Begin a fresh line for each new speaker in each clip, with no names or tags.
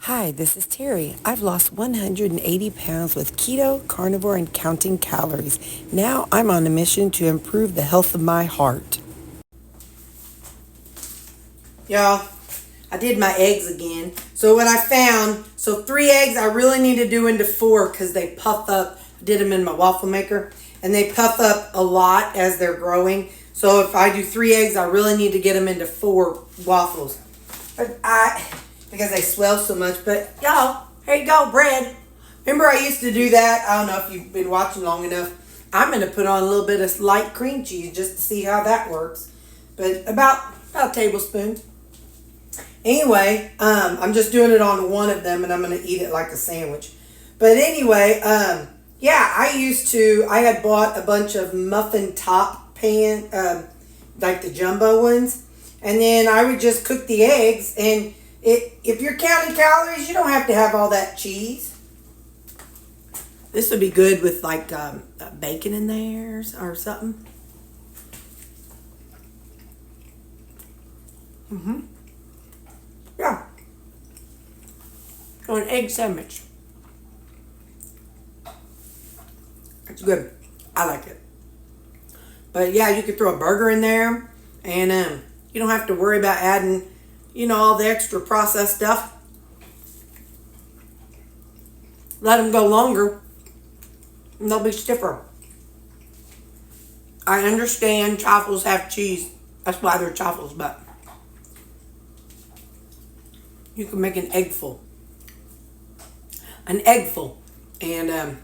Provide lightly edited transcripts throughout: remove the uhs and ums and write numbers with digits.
Hi, this is Terry. I've lost 180 pounds with keto, carnivore, and counting calories. Now I'm on a mission to improve the health of my heart. Y'all, I did my eggs again. So what I found, 3 eggs I really need to do into 4 because they puff up. I did them in my waffle maker and they puff up a lot as they're growing. So if I do 3 eggs, I really need to get them into 4 waffles. Because they swell so much. But y'all, here you go, bread. Remember I used to do that? I don't know if you've been watching long enough. I'm going to put on a little bit of light cream cheese just to see how that works. But about a tablespoon. Anyway, I'm just doing it on one of them and I'm going to eat it like a sandwich. But anyway, yeah, I had bought a bunch of muffin top pan, like the jumbo ones. And then I would just cook the eggs. And if you're counting calories, you don't have to have all that cheese. This would be good with like bacon in there or something. Yeah. Or an egg sandwich. It's good. I like it. But yeah, you could throw a burger in there. And you don't have to worry about adding, all the extra processed stuff. Let them go longer. And they'll be stiffer. I understand chaffles have cheese. That's why they're chaffles, but you can make an egg full. An egg full. And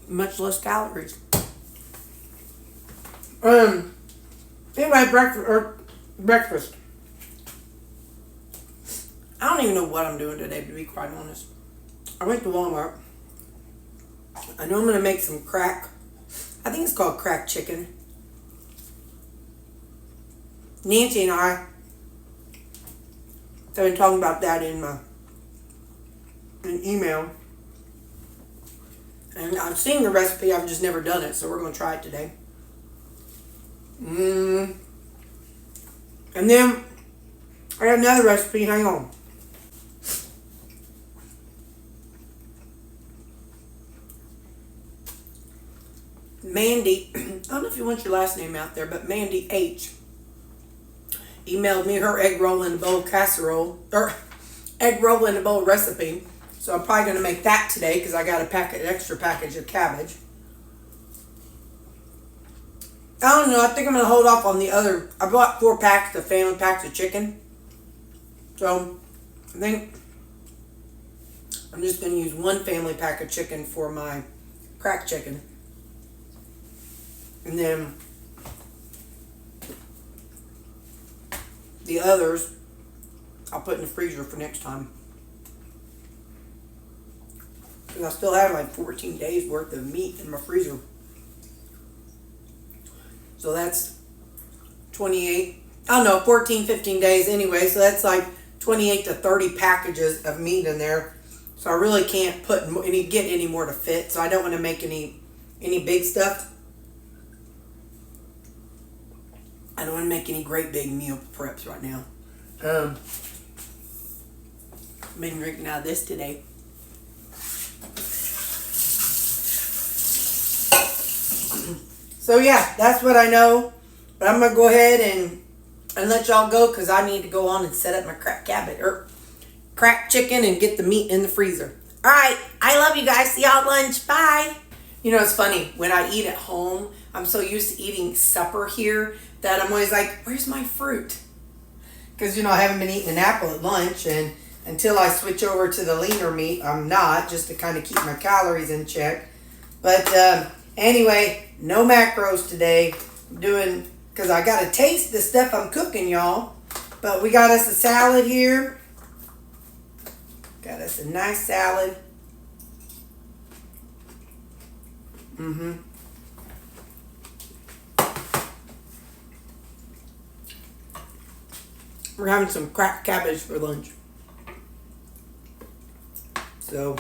much less calories. Anyway, breakfast. I don't even know what I'm doing today, to be quite honest. I went to Walmart. I know I'm going to make some I think it's called crack chicken. Nancy and I have been talking about that in email. And I've seen the recipe, I've just never done it, so we're going to try it today. And then I got another recipe, hang on. Mandy, I don't know if you want your last name out there, but Mandy H emailed me her egg roll in a bowl casserole, or egg roll in a bowl recipe. So I'm probably going to make that today because I got an extra package of cabbage. I don't know. I think I'm going to hold off on the other. I bought 4 packs of family packs of chicken. So I think I'm just going to use 1 family pack of chicken for my cracked chicken. And then the others I'll put in the freezer for next time. Because I still have like 14 days worth of meat in my freezer. So that's 14, 15 days anyway. So that's like 28 to 30 packages of meat in there. So I really can't get any more to fit. So I don't want to make any big stuff. I don't want to make any great big meal preps right now. I've been drinking out of this today. So yeah, that's what I know. But I'm going to go ahead and let y'all go because I need to go on and set up my cracked chicken and get the meat in the freezer. All right, I love you guys. See y'all at lunch. Bye. It's funny. When I eat at home, I'm so used to eating supper here that I'm always like, where's my fruit? Because, I haven't been eating an apple at lunch. And until I switch over to the leaner meat, I'm not, just to kind of keep my calories in check. But anyway, no macros today. I'm doing, because I got to taste the stuff I'm cooking, y'all. But we got us a salad here. Got us a nice salad. We're having some cracked cabbage for lunch. So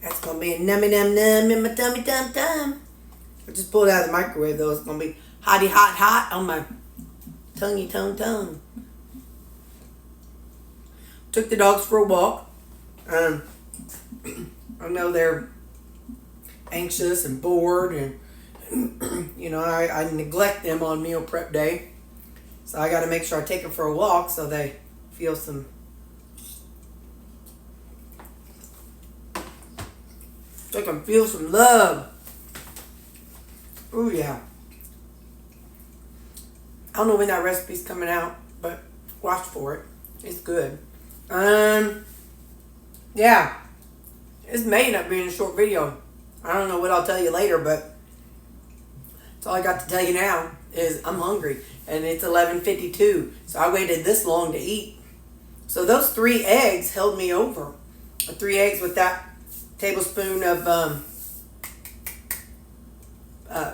that's going to be a nummy num num in my tummy tum tum. I just pulled it out of the microwave though. It's going to be hotty hot hot on my Tonguey tongue. Took the dogs for a walk. I know they're anxious and bored, and you know, I neglect them on meal prep day. So I got to make sure I take them for a walk so they feel some love. Oh yeah. I don't know when that recipe's coming out, but watch for it. It's good. Yeah. This may end up being a short video. I don't know what I'll tell you later, but that's all I got to tell you now is I'm hungry. And it's 11:52. So I waited this long to eat. So those 3 eggs held me over. 3 eggs with that tablespoon of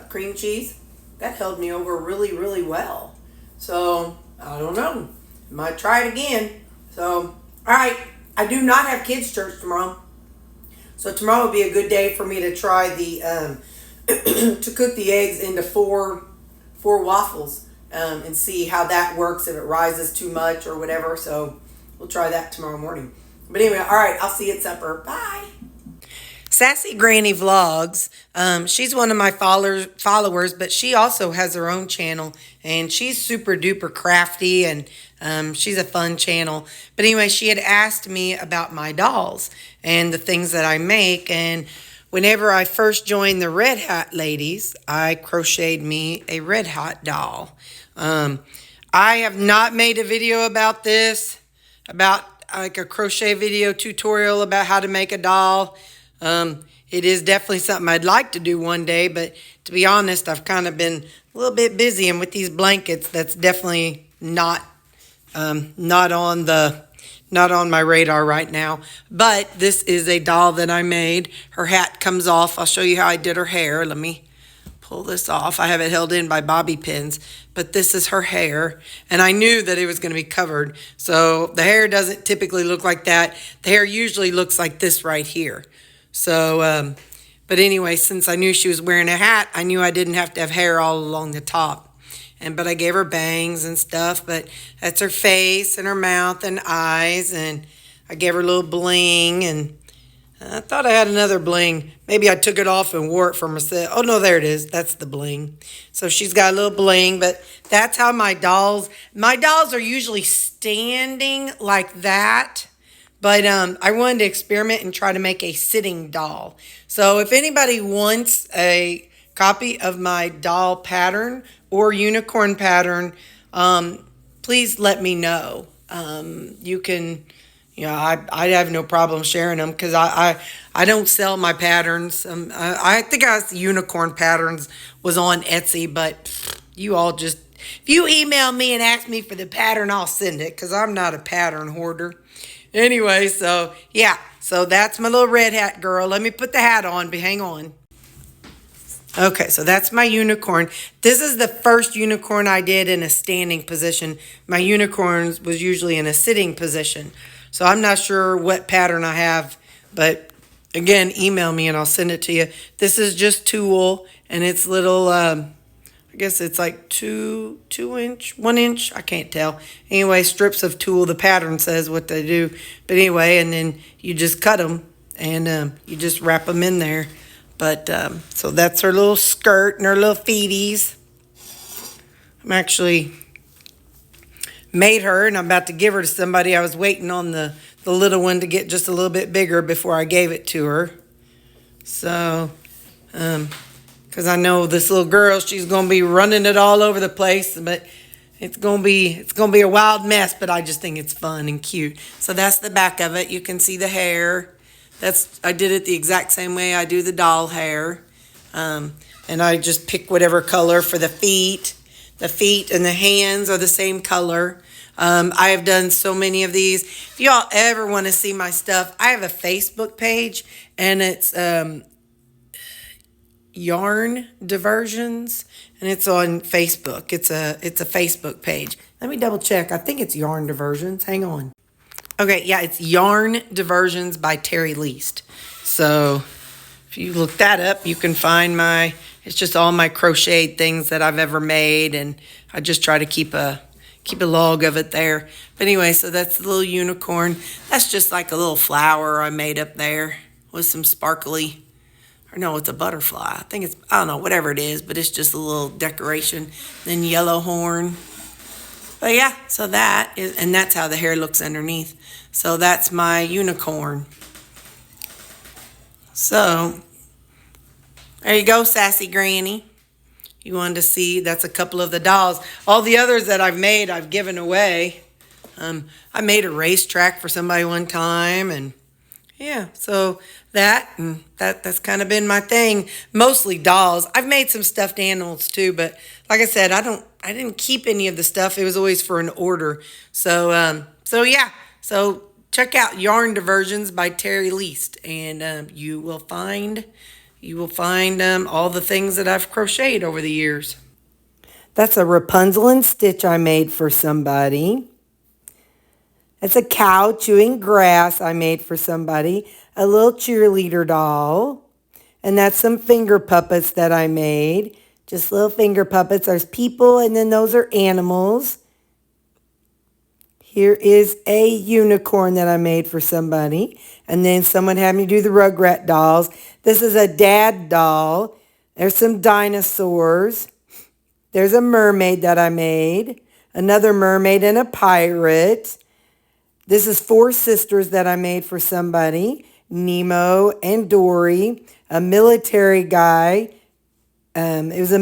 cream cheese. That held me over really, really well. So, I don't know. Might try it again. So, alright. I do not have kids' church tomorrow. So tomorrow will be a good day for me to try the, to cook the eggs into four waffles and see how that works, if it rises too much or whatever. So we'll try that tomorrow morning. But anyway, alright. I'll see you at supper. Bye. Sassy Granny Vlogs. She's one of my followers, but she also has her own channel, and she's super duper crafty, and she's a fun channel. But anyway, she had asked me about my dolls and the things that I make, and whenever I first joined the Red Hat ladies, I crocheted me a Red Hat doll. I have not made a video about this, about like a crochet video tutorial about how to make a doll. It is definitely something I'd like to do one day, but to be honest, I've kind of been a little bit busy, and with these blankets, that's definitely not on my radar right now. But this is a doll that I made. Her hat comes off. I'll show you how I did her hair. Let me pull this off. I have it held in by bobby pins, but this is her hair, and I knew that it was going to be covered. So the hair doesn't typically look like that. The hair usually looks like this right here. So, but anyway, since I knew she was wearing a hat, I knew I didn't have to have hair all along the top. But I gave her bangs and stuff, but that's her face and her mouth and eyes, and I gave her a little bling, and I thought I had another bling. Maybe I took it off and wore it for myself. Oh, no, there it is. That's the bling. So she's got a little bling, but that's how my dolls are usually standing like that. But I wanted to experiment and try to make a sitting doll. So if anybody wants a copy of my doll pattern or unicorn pattern, please let me know. You can, I have no problem sharing them, because I don't sell my patterns. I think the unicorn patterns was on Etsy, but you all just, if you email me and ask me for the pattern, I'll send it, because I'm not a pattern hoarder. Anyway, so yeah, so that's my little Red Hat girl. Let me put the hat on, but hang on. Okay, so that's my unicorn. This is the first unicorn I did in a standing position. My unicorns was usually in a sitting position. So I'm not sure what pattern I have, but again, email me and I'll send it to you. This is just tulle, and it's little, I guess it's like 1 inch, I can't tell. Anyway, strips of tulle. The pattern says what they do. But anyway, and then you just cut them, and you just wrap them in there. But, so that's her little skirt and her little feeties. I'm actually made her, and I'm about to give her to somebody. I was waiting on the little one to get just a little bit bigger before I gave it to her. So, because I know this little girl, she's going to be running it all over the place, but it's going to be a wild mess, but I just think it's fun and cute. So that's the back of it. You can see the hair. I did it the exact same way I do the doll hair. And I just pick whatever color for the feet. The feet and the hands are the same color. I have done so many of these. If y'all ever want to see my stuff, I have a Facebook page, and it's Yarn Diversions, and it's on Facebook. It's a Facebook page. Let me double check. I think it's Yarn Diversions. Hang on. Okay, yeah, it's Yarn Diversions by Terri Leist. So if you look that up, you can find it's just all my crocheted things that I've ever made, and I just try to keep a keep a log of it there. But anyway, so that's the little unicorn. That's just like a little flower I made up there with some sparkly, or no, it's a butterfly. I think it's, I don't know, whatever it is, but it's just a little decoration. Then yellow horn. But yeah, so that is, and that's how the hair looks underneath. So that's my unicorn. So there you go, sassy granny. You wanted to see, that's a couple of the dolls. All the others that I've made, I've given away. I made a racetrack for somebody one time, and yeah, so that's kind of been my thing. Mostly dolls. I've made some stuffed animals too, but like I said, I didn't keep any of the stuff. It was always for an order. So yeah. So check out Yarn Diversions by Terri Leist, and you will find all the things that I've crocheted over the years. That's a Rapunzel and Stitch I made for somebody. That's a cow chewing grass I made for somebody. A little cheerleader doll. And that's some finger puppets that I made. Just little finger puppets. There's people, and then those are animals. Here is a unicorn that I made for somebody. And then someone had me do the Rugrat dolls. This is a dad doll. There's some dinosaurs. There's a mermaid that I made. Another mermaid and a pirate. This is 4 sisters that I made for somebody. Nemo and Dory. A military guy. It was a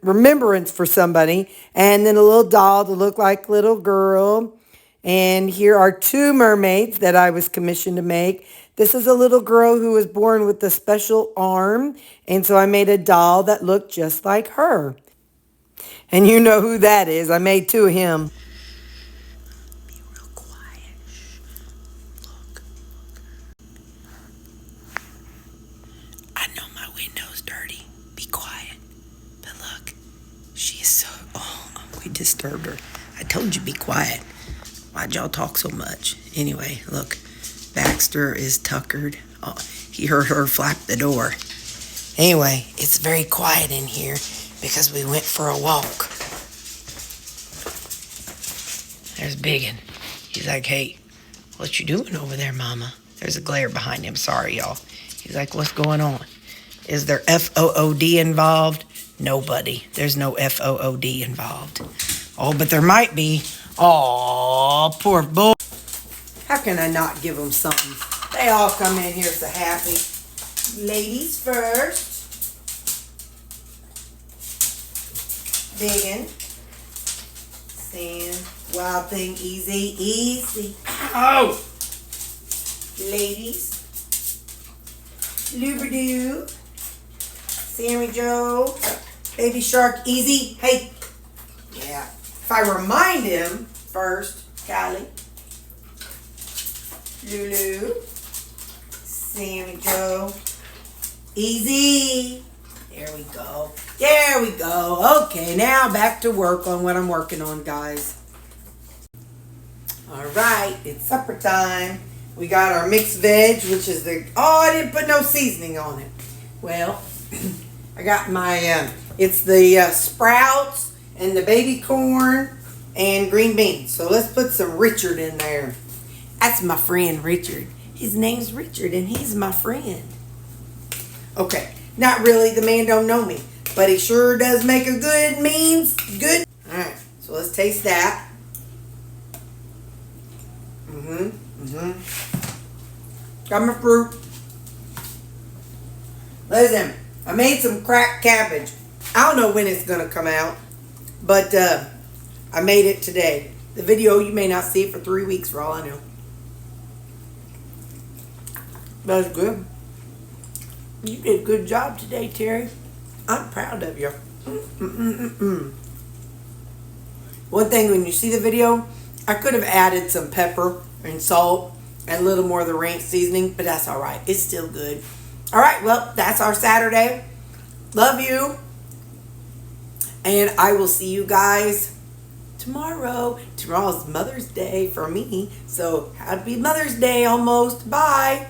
remembrance for somebody. And then a little doll to look like a little girl. And here are 2 mermaids that I was commissioned to make. This is a little girl who was born with a special arm. And so I made a doll that looked just like her. And you know who that is. I made 2 of him. Be real quiet. Look. I know my window's dirty. Be quiet. But look, she is so... Oh, we disturbed her. I told you be quiet. Why'd y'all talk so much? Anyway, look. Baxter is tuckered. Oh, he heard her flap the door. Anyway, it's very quiet in here because we went for a walk. There's Biggin. He's like, hey, what you doing over there, Mama? There's a glare behind him. Sorry, y'all. He's like, what's going on? Is there F-O-O-D involved? Nobody. There's no F-O-O-D involved. Oh, but there might be. Oh, poor boy. How can I not give them something? They all come in here so happy. Ladies first. Biggin. Sand. Wild Thing. Easy. Easy. Ow! Ladies. Luberdoo. Sammy Joe. Baby Shark. Easy. Hey. Yeah. If I remind him first. Callie. Lulu, Sammy Joe, easy. There we go. There we go. Okay, now back to work on what I'm working on, guys. All right, it's supper time. We got our mixed veg, which is the, oh, I didn't put no seasoning on it. Well, I got my, it's the sprouts and the baby corn and green beans. So let's put some Richard in there. That's my friend Richard. His name's Richard and he's my friend. Okay, not really, the man don't know me, but he sure does make a good means. Good. Alright, so let's taste that. Got my fruit. Listen, I made some cracked cabbage. I don't know when it's gonna come out, but I made it today. The video, you may not see it for 3 weeks for all I know. That's good. You did a good job today, Terry. I'm proud of you. One thing, when you see the video, I could have added some pepper and salt and a little more of the ranch seasoning, but that's all right. It's still good. All right, well, that's our Saturday. Love you. And I will see you guys tomorrow. Tomorrow's Mother's Day for me. So happy Mother's Day almost. Bye.